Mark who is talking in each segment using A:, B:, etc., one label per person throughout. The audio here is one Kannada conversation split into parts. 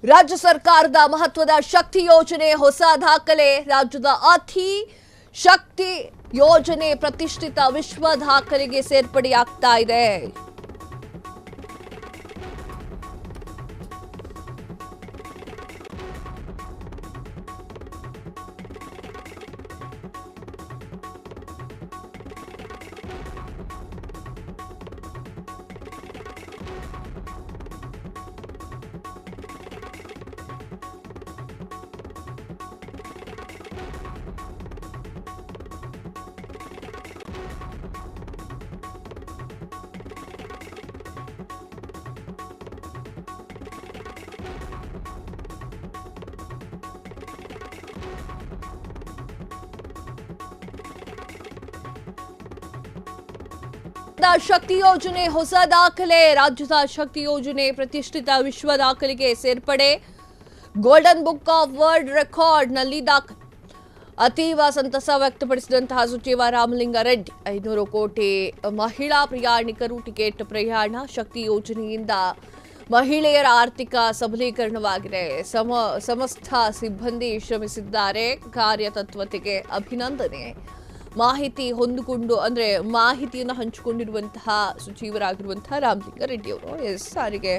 A: ರಾಜ್ಯ ಸರ್ಕಾರದ ಮಹತ್ವದ ಶಕ್ತಿ ಯೋಜನೆ ಹೊಸ ದಾಖಲೆ. ರಾಜ್ಯದ ಅತಿ ಶಕ್ತಿ ಯೋಜನೆ ಪ್ರತಿಷ್ಠಿತ ವಿಶ್ವ ದಾಖಲೆಗೆ ಸೇರ್ಪಡೆಯಾಗ್ತಾ ಇದೆ. ಶಕ್ತಿ ಯೋಜನೆ ಹೊಸ ದಾಖಲೆ. ರಾಜ್ಯದ ಶಕ್ತಿ ಯೋಜನೆ ಪ್ರತಿಷ್ಠಿತ ವಿಶ್ವ ದಾಖಲೆಗೆ ಸೇರ್ಪಡೆ. Golden book of world record ನಲ್ಲಿ ದಾಖಲೆ. ಅತೀವ ಸಂತಸ ವ್ಯಕ್ತಪಡಿಸಿದಂತಹ ಸಚಿವ ರಾಮಲಿಂಗಾರೆಡ್ಡಿ, 500 ಕೋಟಿ ಮಹಿಳಾ ಪ್ರಯಾಣಿಕರು ಟಿಕೆಟ್ ಪ್ರಯಾಣ. ಶಕ್ತಿ ಯೋಜನೆಯಿಂದ ಮಹಿಳೆಯರ ಆರ್ಥಿಕ ಸಬಲೀಕರಣವಾಗಿದೆ. ಸಮಸ್ತ ಸಿಬ್ಬಂದಿ ಶ್ರಮಿಸಿದ್ದಾರೆ. ಕಾರ್ಯತತ್ವತೆಗೆ ಅಭಿನಂದನೆ. ಮಾಹಿತಿ ಹೊಂದಿಕೊಂಡು ಮಾಹಿತಿಯನ್ನು ಹಂಚಿಕೊಂಡಿರುವಂತಹ ಸಚಿವರಾಗಿರುವಂತಹ ರಾಮಲಿಂಗಾರೆಡ್ಡಿ ಅವರು, ಸಾರಿಗೆ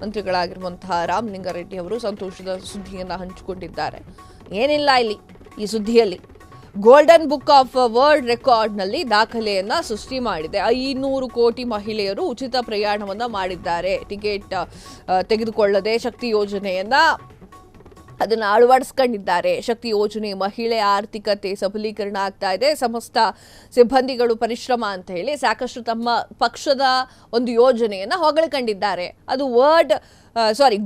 A: ಮಂತ್ರಿಗಳಾಗಿರುವಂತಹ ರಾಮಲಿಂಗಾರೆಡ್ಡಿ ಅವರು ಸಂತೋಷದ ಸುದ್ದಿಯನ್ನು ಹಂಚಿಕೊಂಡಿದ್ದಾರೆ. ಏನಿಲ್ಲ ಇಲ್ಲಿ ಈ ಸುದ್ದಿಯಲ್ಲಿ, ಗೋಲ್ಡನ್ ಬುಕ್ ಆಫ್ ವರ್ಲ್ಡ್ ರೆಕಾರ್ಡ್ನಲ್ಲಿ ದಾಖಲೆಯನ್ನ ಸೃಷ್ಟಿ ಮಾಡಿದೆ. 500 ಕೋಟಿ ಮಹಿಳೆಯರು ಉಚಿತ ಪ್ರಯಾಣವನ್ನ ಮಾಡಿದ್ದಾರೆ. ಟಿಕೆಟ್ ತೆಗೆದುಕೊಳ್ಳದೆ ಶಕ್ತಿ ಯೋಜನೆಯನ್ನ ಅದನ್ನು ಅಳವಡಿಸ್ಕೊಂಡಿದ್ದಾರೆ. ಶಕ್ತಿ ಯೋಜನೆ ಮಹಿಳೆ ಆರ್ಥಿಕತೆ ಸಬಲೀಕರಣ ಆಗ್ತಾ ಇದೆ. ಸಮಸ್ತ ಸಿಬ್ಬಂದಿಗಳು ಪರಿಶ್ರಮ ಅಂತ ಹೇಳಿ ಸಾಕಷ್ಟು ತಮ್ಮ ಪಕ್ಷದ ಒಂದು ಯೋಜನೆಯನ್ನು ಹೊಗಳಿಕೊಂಡಿದ್ದಾರೆ. ಅದು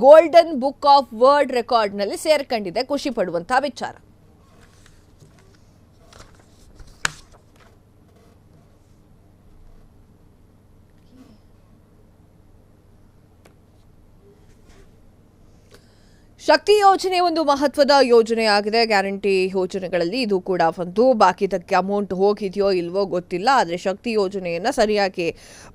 A: ಗೋಲ್ಡನ್ ಬುಕ್ ಆಫ್ ವರ್ಲ್ಡ್ ರೆಕಾರ್ಡ್ನಲ್ಲಿ ಸೇರ್ಕೊಂಡಿದೆ. ಖುಷಿ ಪಡುವಂತಹ ವಿಚಾರ. ಶಕ್ತಿ ಯೋಜನೆ ಒಂದು ಮಹತ್ವದ ಯೋಜನೆಯಾಗಿದೆ. ಗ್ಯಾರಂಟಿ ಯೋಜನೆಗಳಲ್ಲಿ ಇದು ಕೂಡ ಒಂದು. ಬಾಕಿದಕ್ಕೆ ಅಮೌಂಟ್ ಹೋಗಿದೆಯೋ ಇಲ್ವೋ ಗೊತ್ತಿಲ್ಲ, ಆದರೆ ಶಕ್ತಿ ಯೋಜನೆಯನ್ನು ಸರಿಯಾಗಿ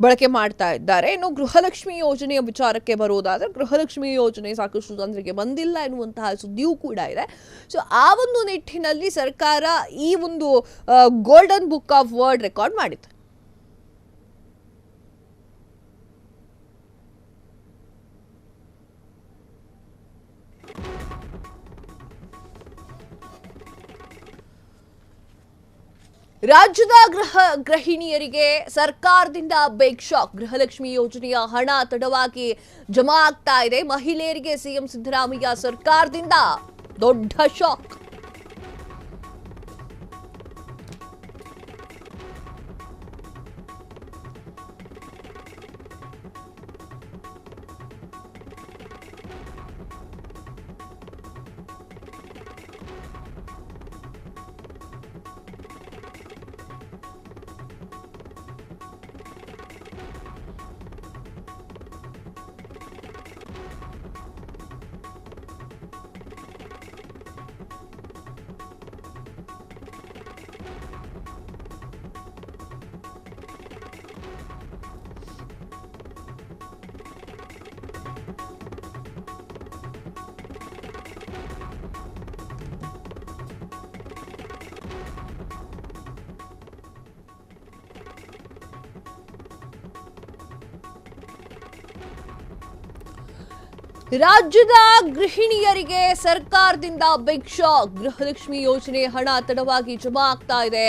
A: ಬಳಕೆ ಮಾಡ್ತಾ ಇದ್ದಾರೆ. ಇನ್ನು ಗೃಹಲಕ್ಷ್ಮಿ ಯೋಜನೆಯ ವಿಚಾರಕ್ಕೆ ಬರೋದಾದರೆ, ಗೃಹಲಕ್ಷ್ಮಿ ಯೋಜನೆ ಸಾಕಷ್ಟು ಜನರಿಗೆ ಬಂದಿಲ್ಲ ಎನ್ನುವಂತಹ ಸುದ್ದಿಯೂ ಕೂಡ ಇದೆ. ಸೊ ಆ ಒಂದು ನಿಟ್ಟಿನಲ್ಲಿ ಸರ್ಕಾರ ಈ ಒಂದು golden book of world record ಮಾಡಿದೆ. ರಾಜ್ಯದ ಗೃಹಿಣಿಯರಿಗೆ ಸರ್ಕಾರದಿಂದ ಬಿಗ್ ಶಾಕ್. ಗೃಹಲಕ್ಷ್ಮಿ ಯೋಜನೆಯ ಹಣ ತಡವಾಗಿ ಜಮಾ ಆಗ್ತಾ ಇದೆ. ಮಹಿಳೆಯರಿಗೆ ಸಿಎಂ ಸಿದ್ದರಾಮಯ್ಯ ಸರ್ಕಾರದಿಂದ ದೊಡ್ಡ ಶಾಕ್. ರಾಜ್ಯದ ಗೃಹಿಣಿಯರಿಗೆ ಸರ್ಕಾರದಿಂದ ಬಿಗ್ ಶಾಕ್. ಗೃಹಲಕ್ಷ್ಮಿ ಯೋಜನೆ ಹಣ ತಡವಾಗಿ ಜಮಾ ಆಗ್ತಾ ಇದೆ.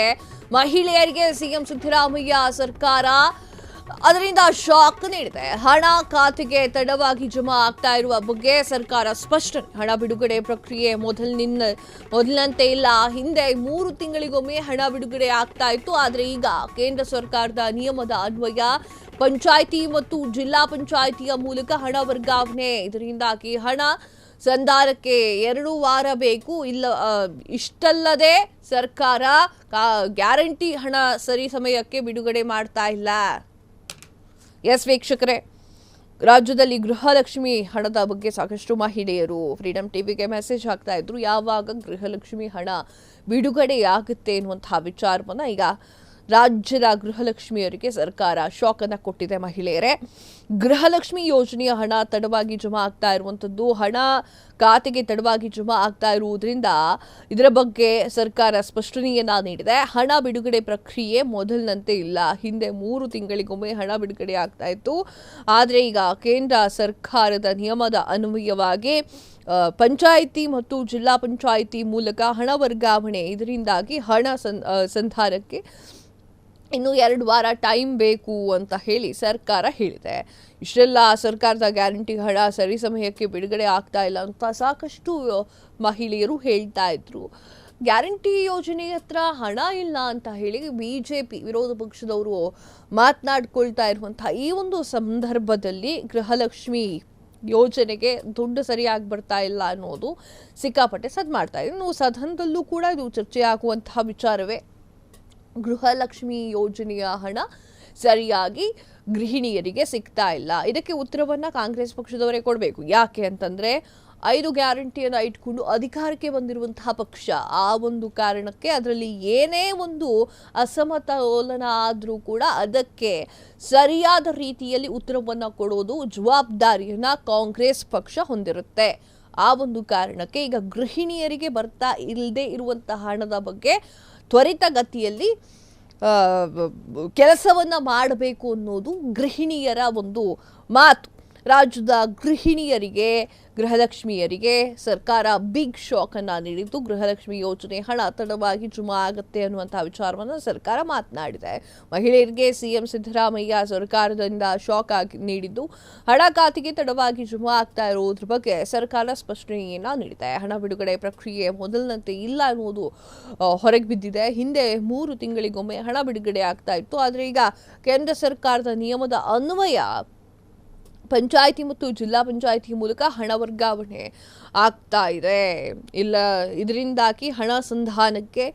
A: ಮಹಿಳೆಯರಿಗೆ ಸಿಎಂ ಸಿದ್ದರಾಮಯ್ಯ ಸರ್ಕಾರ ಅದರಿಂದ ಶಾಕ್ ನೀಡಿದೆ. ಹಣ ಖಾತೆಗೆ ತಡವಾಗಿ ಜಮಾ ಆಗ್ತಾ ಇರುವ ಬಗ್ಗೆ ಸರ್ಕಾರ ಸ್ಪಷ್ಟನೆ. ಹಣ ಬಿಡುಗಡೆ ಪ್ರಕ್ರಿಯೆ ಮೊದಲಿನಂತೆ ಇಲ್ಲ. ಹಿಂದೆ 3 ತಿಂಗಳಿಗೊಮ್ಮೆ ಹಣ ಬಿಡುಗಡೆ ಆಗ್ತಾ ಇತ್ತು. ಆದರೆ ಈಗ ಕೇಂದ್ರ ಸರ್ಕಾರದ ನಿಯಮದ ಅನ್ವಯ ಪಂಚಾಯಿತಿ ಮತ್ತು ಜಿಲ್ಲಾ ಪಂಚಾಯಿತಿಯ ಮೂಲಕ ಹಣ ವರ್ಗಾವಣೆ. ಇದರಿಂದಾಗಿ ಹಣ ಸಂದಾನಕ್ಕೆ 2 ವಾರ ಬೇಕು. ಇಷ್ಟಲ್ಲದೆ ಸರ್ಕಾರ ಗ್ಯಾರಂಟಿ ಹಣ ಸರಿ ಸಮಯಕ್ಕೆ ಬಿಡುಗಡೆ ಮಾಡ್ತಾ ಇಲ್ಲ. ಎಸ್ ವೀಕ್ಷಕರೇ, ರಾಜ್ಯದಲ್ಲಿ ಗೃಹಲಕ್ಷ್ಮಿ ಹಣದ ಬಗ್ಗೆ ಸಾಕಷ್ಟು ಮಹಿಳೆಯರು ಫ್ರೀಡಂ ಟಿವಿಗೆ ಮೆಸೇಜ್ ಹಾಕ್ತಾ ಇದ್ರು. ಯಾವಾಗ ಗೃಹಲಕ್ಷ್ಮಿ ಹಣ ಬಿಡುಗಡೆಯಾಗುತ್ತೆ ಎನ್ನುವಂತಹ ವಿಚಾರವನ್ನು ಈಗ ರಾಜ್ಯದ ಗೃಹಲಕ್ಷ್ಮಿಯರಿಗೆ ಸರ್ಕಾರ ಶಾಕ್ ಅನ್ನು ಕೊಟ್ಟಿದೆ. ಮಹಿಳೆಯರೇ, ಗೃಹಲಕ್ಷ್ಮಿ ಯೋಜನೆಯ ಹಣ ತಡವಾಗಿ ಜಮಾ ಆಗ್ತಾ ಇರುವಂಥದ್ದು, ಹಣ ಖಾತೆಗೆ ತಡವಾಗಿ ಜಮಾ ಆಗ್ತಾ ಇರುವುದರಿಂದ ಇದರ ಬಗ್ಗೆ ಸರ್ಕಾರ ಸ್ಪಷ್ಟನೆಯನ್ನ ನೀಡಿದೆ. ಹಣ ಬಿಡುಗಡೆ ಪ್ರಕ್ರಿಯೆ ಮೊದಲಿನಂತೆ ಇಲ್ಲ. ಹಿಂದೆ 3 ತಿಂಗಳಿಗೊಮ್ಮೆ ಹಣ ಬಿಡುಗಡೆ ಆಗ್ತಾ ಇತ್ತು. ಆದರೆ ಈಗ ಕೇಂದ್ರ ಸರ್ಕಾರದ ನಿಯಮದ ಅನ್ವಯವಾಗಿ ಪಂಚಾಯಿತಿ ಮತ್ತು ಜಿಲ್ಲಾ ಪಂಚಾಯಿತಿ ಮೂಲಕ ಹಣ ವರ್ಗಾವಣೆ, ಇದರಿಂದಾಗಿ ಹಣ ಸಂಧಾನಕ್ಕೆ ಇನ್ನು 2 ವಾರ ಟೈಮ್ ಬೇಕು ಅಂತ ಹೇಳಿ ಸರ್ಕಾರ ಹೇಳಿದೆ. ಇಷ್ಟೆಲ್ಲ ಸರ್ಕಾರದ ಗ್ಯಾರಂಟಿ ಹಣ ಸರಿ ಸಮಯಕ್ಕೆ ಬಿಡುಗಡೆ ಆಗ್ತಾ ಇಲ್ಲ ಅಂತ ಸಾಕಷ್ಟು ಮಹಿಳೆಯರು ಹೇಳ್ತಾ ಇದ್ರು. ಗ್ಯಾರಂಟಿ ಯೋಜನೆ ಹತ್ರ ಹಣ ಇಲ್ಲ ಅಂತ ಹೇಳಿ ಬಿಜೆಪಿ ವಿರೋಧ ಪಕ್ಷದವರು ಮಾತನಾಡ್ಕೊಳ್ತಾ ಇರುವಂತಹ ಈ ಒಂದು ಸಂದರ್ಭದಲ್ಲಿ ಗೃಹಲಕ್ಷ್ಮಿ ಯೋಜನೆಗೆ ದುಡ್ಡು ಸರಿಯಾಗಿ ಬರ್ತಾ ಇಲ್ಲ ಅನ್ನೋದು ಸಿಕ್ಕಾಪಟ್ಟೆ ಸದ್ ಮಾಡ್ತಾ ಇದೆ. ಇನ್ನು ಸದನದಲ್ಲೂ ಕೂಡ ಇದು ಚರ್ಚೆ ಆಗುವಂತಹ ವಿಚಾರವೇ. ಗೃಹಲಕ್ಷ್ಮಿ ಯೋಜನೆಯ ಹಣ ಸರಿಯಾಗಿ ಗೃಹಿಣಿಯರಿಗೆ ಸಿಗ್ತಾ ಇಲ್ಲ. ಇದಕ್ಕೆ ಉತ್ತರವನ್ನ ಕಾಂಗ್ರೆಸ್ ಪಕ್ಷದವರೇ ಕೊಡಬೇಕು. ಯಾಕೆ ಅಂತಂದ್ರೆ 5 ಗ್ಯಾರಂಟಿಯನ್ನು ಇಟ್ಕೊಂಡು ಅಧಿಕಾರಕ್ಕೆ ಬಂದಿರುವಂತಹ ಪಕ್ಷ. ಆ ಒಂದು ಕಾರಣಕ್ಕೆ ಅದರಲ್ಲಿ ಏನೇ ಒಂದು ಅಸಮತೋಲನ ಆದರೂ ಕೂಡ ಅದಕ್ಕೆ ಸರಿಯಾದ ರೀತಿಯಲ್ಲಿ ಉತ್ತರವನ್ನು ಕೊಡೋದು ಜವಾಬ್ದಾರಿಯನ್ನ ಕಾಂಗ್ರೆಸ್ ಪಕ್ಷ ಹೊಂದಿರುತ್ತೆ. ಆ ಒಂದು ಕಾರಣಕ್ಕೆ ಈಗ ಗೃಹಿಣಿಯರಿಗೆ ಬರ್ತಾ ಇಲ್ಲದೆ ಇರುವಂತಹ ಹಣದ ಬಗ್ಗೆ ತ್ವರಿತಗತಿಯಲ್ಲಿ ಕೆಲಸವನ್ನ ಮಾಡಬೇಕು ಅನ್ನೋದು ಗೃಹಿಣಿಯರ ಒಂದು ಮಾತು. ರಾಜ್ಯದ ಗೃಹಿಣಿಯರಿಗೆ, ಗೃಹಲಕ್ಷ್ಮಿಯರಿಗೆ ಸರ್ಕಾರ ಬಿಗ್ ಶಾಕ್ ಅನ್ನ ನೀಡಿದ್ದು, ಗೃಹಲಕ್ಷ್ಮಿ ಯೋಜನೆ ಹಣ ತಡವಾಗಿ ಜಮಾ ಆಗುತ್ತೆ ಅನ್ನುವಂತಹ ವಿಚಾರವನ್ನು ಸರ್ಕಾರ ಮಾತನಾಡಿದೆ. ಮಹಿಳೆಯರಿಗೆ ಸಿಎಂ ಸಿದ್ದರಾಮಯ್ಯ ಸರ್ಕಾರದಿಂದ ಶಾಕ್ ಆಗಿ ನೀಡಿದ್ದು, ಹಣ ಖಾತೆಗೆ ತಡವಾಗಿ ಜಮಾ ಆಗ್ತಾ ಇರೋದ್ರ ಬಗ್ಗೆ ಸರ್ಕಾರ ಸ್ಪಷ್ಟನೆಯನ್ನ ನೀಡಿದೆ. ಹಣ ಬಿಡುಗಡೆ ಪ್ರಕ್ರಿಯೆ ಮೊದಲಿನಂತೆ ಇಲ್ಲ ಅನ್ನೋದು ಹೊರಗೆ ಬಿದ್ದಿದೆ. ಹಿಂದೆ 3 ತಿಂಗಳಿಗೊಮ್ಮೆ ಹಣ ಬಿಡುಗಡೆ ಆಗ್ತಾ ಇತ್ತು. ಆದರೆ ಈಗ ಕೇಂದ್ರ ಸರ್ಕಾರದ ನಿಯಮದ ಅನ್ವಯ ಪಂಚಾಯಿತಿ ಮತ್ತು ಜಿಲ್ಲಾ ಪಂಚಾಯಿತಿ ಮೂಲಕ ಹಣ ವರ್ಗಾವಣೆ ಆಗ್ತಾ ಇದೆ. ಇದರಿಂದಾಗಿ ಹಣ ಸಂಧಾನಕ್ಕೆ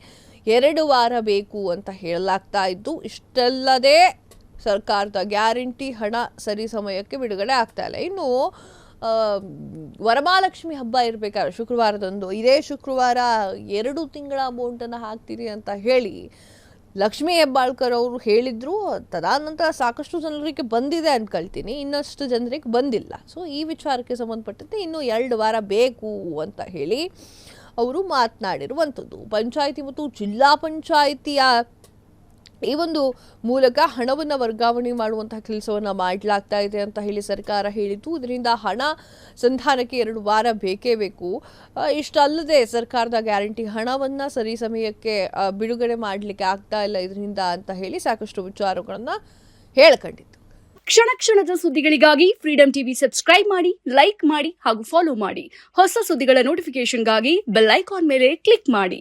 A: 2 ವಾರ ಬೇಕು ಅಂತ ಹೇಳಲಾಗ್ತಾ ಇದ್ದು, ಇಷ್ಟಲ್ಲದೆ ಸರ್ಕಾರದ ಗ್ಯಾರಂಟಿ ಹಣ ಸರಿ ಸಮಯಕ್ಕೆ ಬಿಡುಗಡೆ ಆಗ್ತಾ ಇಲ್ಲ. ಇನ್ನು ವರಮಹಾಲಕ್ಷ್ಮಿ ಹಬ್ಬ ಇರಬೇಕಾದ್ರೆ ಶುಕ್ರವಾರದಂದು, ಇದೇ ಶುಕ್ರವಾರ 2 ತಿಂಗಳ ಅಮೌಂಟನ್ನು ಹಾಕ್ತೀರಿ ಅಂತ ಹೇಳಿ ಲಕ್ಷ್ಮೀ ಹೆಬ್ಬಾಳ್ಕರ್ ಅವರು ಹೇಳಿದ್ರು. ತದನಂತರ ಸಾಕಷ್ಟು ಜನರಿಗೆ ಬಂದಿದೆ ಅನ್ಕೊಳ್ತೀನಿ, ಇನ್ನಷ್ಟು ಜನರಿಗೆ ಬಂದಿಲ್ಲ. ಸೊ ಈ ವಿಚಾರಕ್ಕೆ ಸಂಬಂಧಪಟ್ಟಂತೆ ಇನ್ನು 2 ವಾರ ಬೇಕು ಅಂತ ಹೇಳಿ ಅವರು ಮಾತನಾಡಿರುವಂಥದ್ದು. ಪಂಚಾಯಿತಿ ಮತ್ತು ಜಿಲ್ಲಾ ಪಂಚಾಯಿತಿಯ ಈ ಒಂದು ಮೂಲಕ ಹಣವನ್ನು ವರ್ಗಾವಣೆ ಮಾಡುವಂತಹ ಕೆಲಸವನ್ನು ಮಾಡಲಾಗ್ತಾ ಇದೆ ಅಂತ ಹೇಳಿ ಸರ್ಕಾರ ಹೇಳಿದ್ದು. ಇದರಿಂದ ಹಣ ಸಂಧಾನಕ್ಕೆ 2 ವಾರ ಬೇಕೇ ಬೇಕು. ಇಷ್ಟಲ್ಲದೆ ಸರ್ಕಾರದ ಗ್ಯಾರಂಟಿ ಹಣವನ್ನು ಸರಿ ಸಮಯಕ್ಕೆ ಬಿಡುಗಡೆ ಮಾಡಲಿಕ್ಕೆ ಆಗ್ತಾ ಇಲ್ಲ ಇದರಿಂದ ಅಂತ ಹೇಳಿ ಸಾಕಷ್ಟು ವಿಚಾರಗಳನ್ನು ಹೇಳ್ಕೊಂಡಿತ್ತು.
B: ಕ್ಷಣ ಕ್ಷಣದ ಸುದ್ದಿಗಳಿಗಾಗಿ ಫ್ರೀಡಂ ಟಿವಿ ಸಬ್ಸ್ಕ್ರೈಬ್ ಮಾಡಿ, ಲೈಕ್ ಮಾಡಿ ಹಾಗೂ ಫಾಲೋ ಮಾಡಿ. ಹೊಸ ಸುದ್ದಿಗಳ ನೋಟಿಫಿಕೇಶನ್ಗಾಗಿ ಬೆಲ್ ಐಕಾನ್ ಮೇಲೆ ಕ್ಲಿಕ್ ಮಾಡಿ.